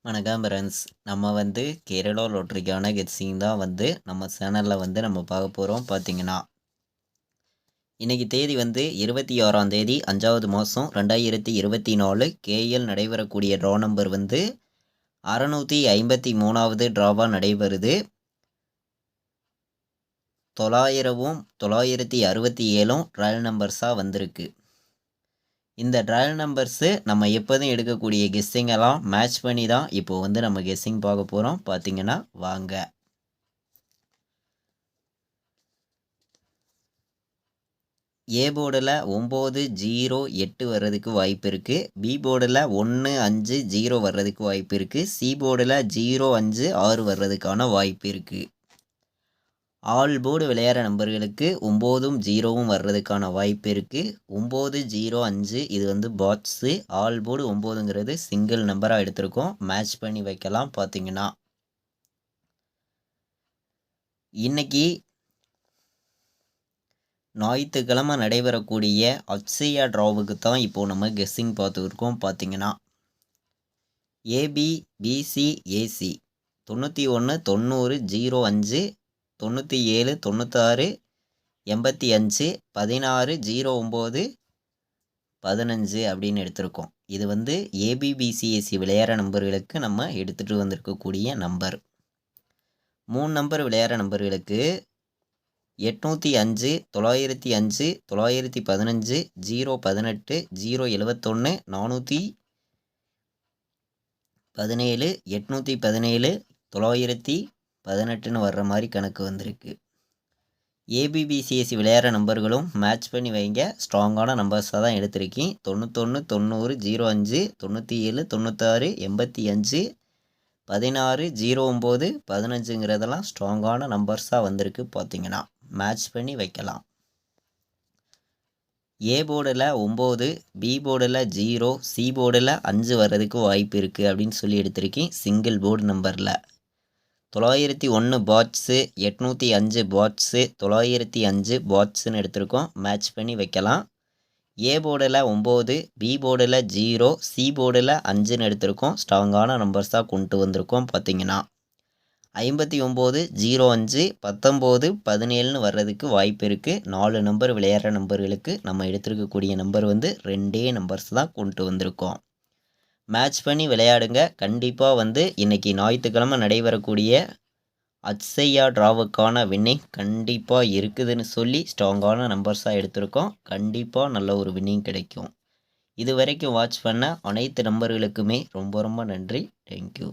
வணக்கம் ஃப்ரெண்ட்ஸ். நம்ம கேரளா லாட்டரிக்கான கெஸ்ஸிங் தான் நம்ம சேனலில் நம்ம பார்க்க போகிறோம். பார்த்தீங்கன்னா இன்றைக்கி தேதி 26ஆம் தேதி 5வது மாதம் 2024 கேஎல் நடைபெறக்கூடிய ட்ரா நம்பர் 653வது ட்ராவாக நடைபெறுது. 900ம் 967ம் ட்ரையல் நம்பர்ஸாக வந்திருக்கு. இந்த ட்ரையல் நம்பர்ஸு நம்ம எப்போதும் எடுக்கக்கூடிய கெஸ்ஸிங்கெல்லாம் மேட்ச் பண்ணி தான் இப்போது நம்ம கெஸ்ஸிங் பார்க்க போகிறோம். பார்த்தீங்கன்னா வாங்க. ஏ போர்டில் 908 வர்றதுக்கு வாய்ப்பு இருக்குது. பி போர்டில் 150 வர்றதுக்கு வாய்ப்பு இருக்குது. சி போர்டில் 056 வர்றதுக்கான வாய்ப்பு இருக்குது. ஆல் போர்டு விளையாடுற நம்பர்களுக்கு 9ம் 0வும் வர்றதுக்கான வாய்ப்பு இருக்குது. 905 இது பாட்ஸு. ஆல் போர்டு 9ங்கிறது சிங்கிள் நம்பராக எடுத்திருக்கோம். மேட்ச் பண்ணி வைக்கலாம். பார்த்தீங்கன்னா இன்னைக்கு ஞாயிற்றுக்கிழமை நடைபெறக்கூடிய அக்ஷயா ட்ராவுக்கு தான் இப்போது நம்ம கெஸ்ஸிங் பார்த்துருக்கோம். பார்த்தீங்கன்னா ஏபி பிசி ஏசி 91 90 05 97 96 85 16 09 15 அப்படின்னு எடுத்திருக்கோம். இது ஏபிபிசிஏசி விளையாடுற நம்பர்களுக்கு நம்ம எடுத்துகிட்டு வந்திருக்கக்கூடிய நம்பர். 3 நம்பர் விளையாடுற நம்பர்களுக்கு 805 905 915 018 071 417 817 918ன்னு வர்ற மாதிரி கணக்கு வந்திருக்கு. ஏபிபிசிஎஸ்சி விளையாடுற நம்பர்களும் மேட்ச் பண்ணி வைங்க. ஸ்ட்ராங்கான நம்பர்ஸாக தான் எடுத்திருக்கேன். 91 90 05 97 96 85 16 09 15ங்கிறதெல்லாம் ஸ்ட்ராங்கான நம்பர்ஸாக வந்திருக்கு. பார்த்தீங்கன்னா மேட்ச் பண்ணி வைக்கலாம். ஏ போர்டில் 9, பி போர்டில் 0, சி போர்டில் 5 வர்றதுக்கு வாய்ப்பு இருக்குது அப்படின்னு சொல்லி எடுத்திருக்கேன். சிங்கிள் போர்டு நம்பரில் 901 பாட்ஸு, 805 பாட்ஸு, 905 பாட்ஸுன்னு எடுத்திருக்கோம். மேட்ச் பண்ணி வைக்கலாம். ஏ போர்டில் 9, பி போர்டில் 0, சி போர்டில் 5ன்னு எடுத்திருக்கோம். ஸ்ட்ராங்கான நம்பர்ஸாக கொண்டு வந்திருக்கோம். பார்த்தீங்கன்னா 59 05 19 17ன்னு வர்றதுக்கு வாய்ப்பு இருக்குது. 4 நம்பர் விளையாடுற நம்பர்களுக்கு நம்ம எடுத்துருக்கக்கூடிய நம்பர் 2 நம்பர்ஸ் தான் கொண்டு வந்திருக்கோம். மேட்ச் பண்ணி விளையாடுங்க. கண்டிப்பாக இன்றைக்கி ஞாயிற்றுக்கிழமை நடைபெறக்கூடிய அக்ஷயா ட்ராவுக்கான வின்னிங் கண்டிப்பாக இருக்குதுன்னு சொல்லி ஸ்ட்ராங்கான நம்பர்ஸாக எடுத்திருக்கோம். கண்டிப்பாக நல்ல ஒரு வின்னிங் கிடைக்கும். இது வரைக்கும் வாட்ச் பண்ண அனைத்து நம்பர்களுக்குமே ரொம்ப ரொம்ப நன்றி. தேங்க்யூ.